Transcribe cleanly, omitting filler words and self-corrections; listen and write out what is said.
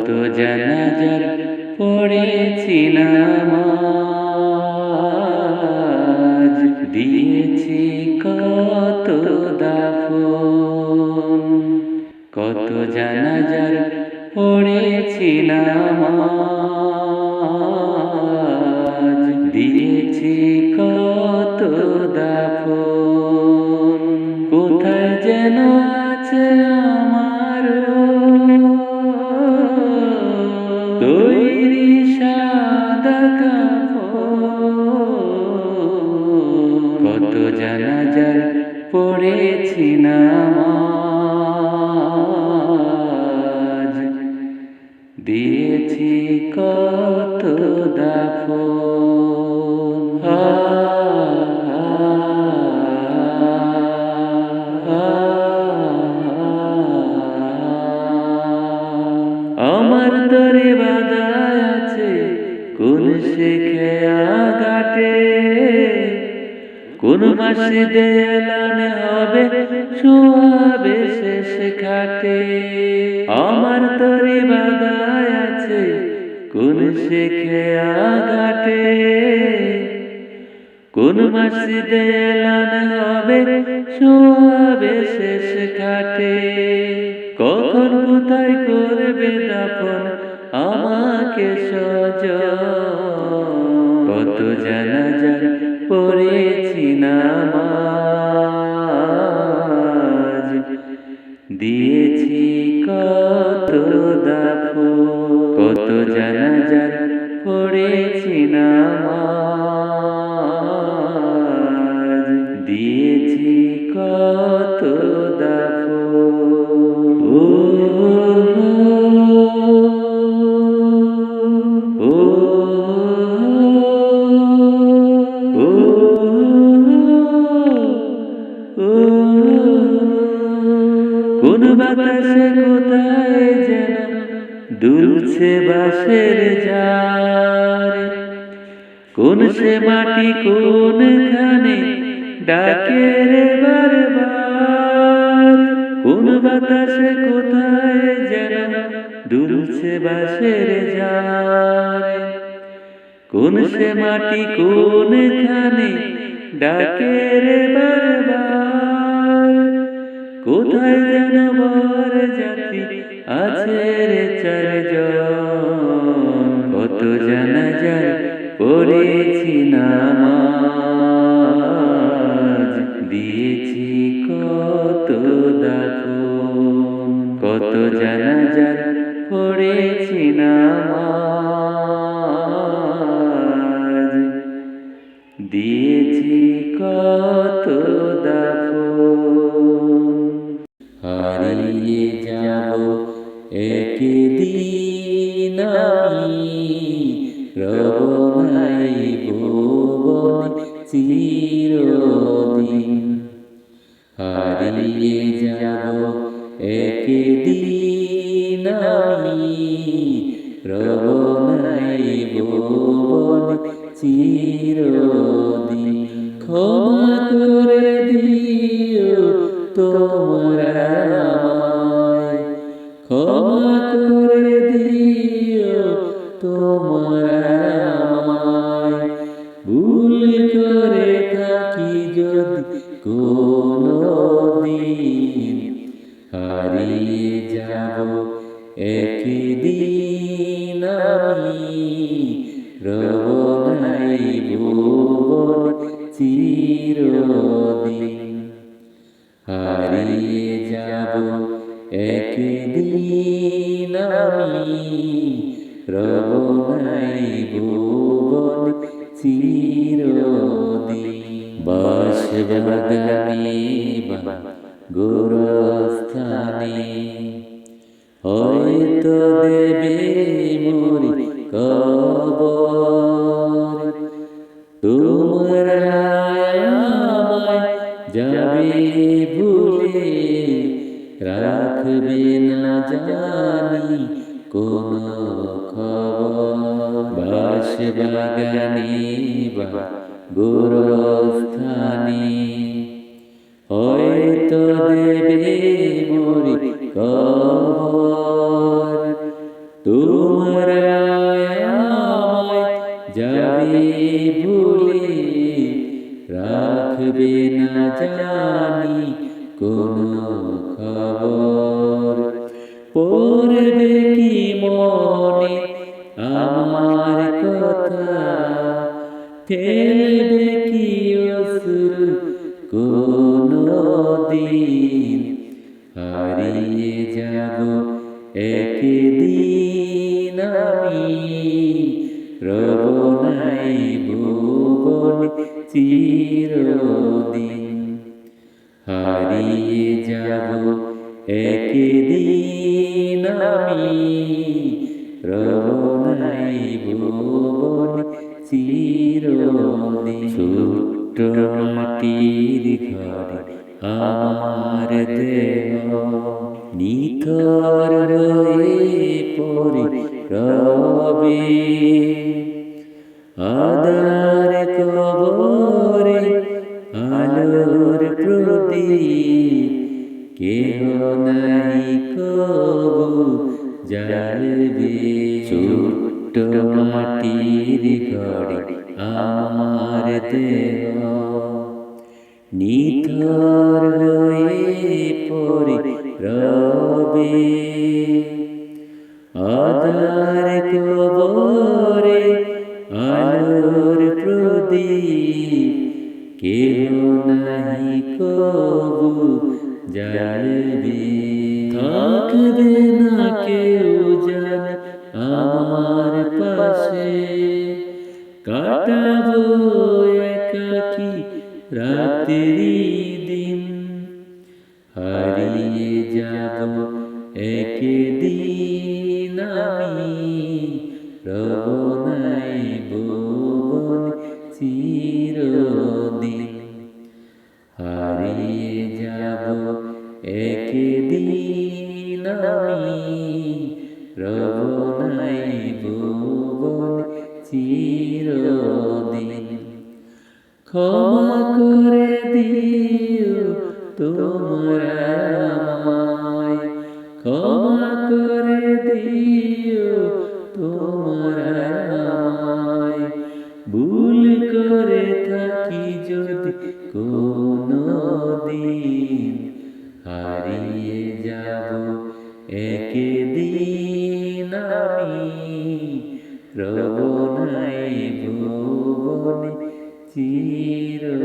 কত জানাজার পড়েছি নামাজ, দিয়েছি কত দাফন। কত জানাজার পড়েছি নামাজ, দিয়েছি কত দাফন। কোথায় যেন আছে আমার তৈরি সাদা কাফন। কত জানাজার পড়েছি নামাজ, দিয়েছি কত দাফন। আমার তরে বাধা আছে কোন সে খেয়া ঘাটে, কোন মাসে দেয়ালান হবে শোয়াবে শেষ ঘাটে। আমার তরে বাধা আছে কোন সে খেয়া ঘাটে, কোন মাসে দেয়ালান হবে শোয়াবে শেষ ঘাটে। কখন কোথায় করবে দাফন আমাকে সজন। কত জানাজার পড়েছি নামাজ, দিয়েছি কত দাফন। কত জানাজার পড়েছি নামাজ, দিয়েছি কত দাফন। কোন বাতাসে কোথায় যেন দুলছে বাঁশের ঝাড়, কোন সে মাটি কোনখানে ডাকে রে বারবার। কোন বাতাসে কোথায় যেন দুলছে বাঁশের ঝাড়, কোন সে মাটি কোনখানে ডাকে রে বারবার। কোথায় যেন বর যাত্রী আছে রে চারজন। কত জানাজার পড়েছি নামাজ, দিয়েছি কত দাফন। কত জানাজার পড়েছি নামাজ, দিয়েছি কত দাফন। হারিয়ে যাব একদিন আমি, রব নাই ভুবনে চিরদিন। হারিয়ে যাব একদিন আমি, রব নাই ভুবনে চিরদিন। ক্ষমা করে দিও তোমরা আমায়, ক্ষমা করে দিও তোমরা আমায়। ভুল করে থাকি যদি কোনদিন, হারিয়ে যাব একদিন আমি, রব নাই ভুবনে চিরদিন। হারিয়ে যাব একদিন আমি, রব নাই ভুবনে চিরদিন। বাঁশবাগানে বা গোরস্থানে হয়তো দেবে মোরে কবর। তোমরা আমায় যাবে ভুলে, রাখবে না জানি কোনো খবর। বাঁশবাগানে বা গোরস্থানে হয়তো দেবে মোরে কবর। তোমরা আমায় যাবে ভুলে, রাখবে না জানি কোনো খবর। পড়বে কি মনে আমার কথা, ফেলবে কি অশ্রু কোনো দিন। হারিয়ে যাব একদিন আমি, রব নাই ভুবনে চিরদিন। হারিয়ে যাব একদিন আমি, রব নাই ভুবনে চিরদিন। ছোট্ট মাটির ঘরে আমার দেহ, নিথর হয়ে পড়ে রবে। আধার কবরে আলোর প্রদীপ, কেহ নাই কবু জ্বালবে। ছোট্ট মাটির ঘরে আমার দেহ, নিথর হয়ে পড়ে রবে। আধার কবরে আলোর প্রদীপ, কেহ নাই কবু জ্বালবে। থাকবে না কেউ জানে আমার পাশে, কাটাবো একাকী রাত্রি দিন। হারিয়ে যাব একদিন আমি, রব নাই ভুবনে চিরদিন। হারিয়ে যাব একদিন আমি, রব নাই ভুবনে চিরদিন। ক্ষমা করে দিও তোমরা আমায়, ক্ষমা করে দিও তোমরা আমায়। ভুল করে থাকি যদি কোনো দিন, হারিয়ে যাব একদিন আমি, রব নাই ভুবনে চিরদিন।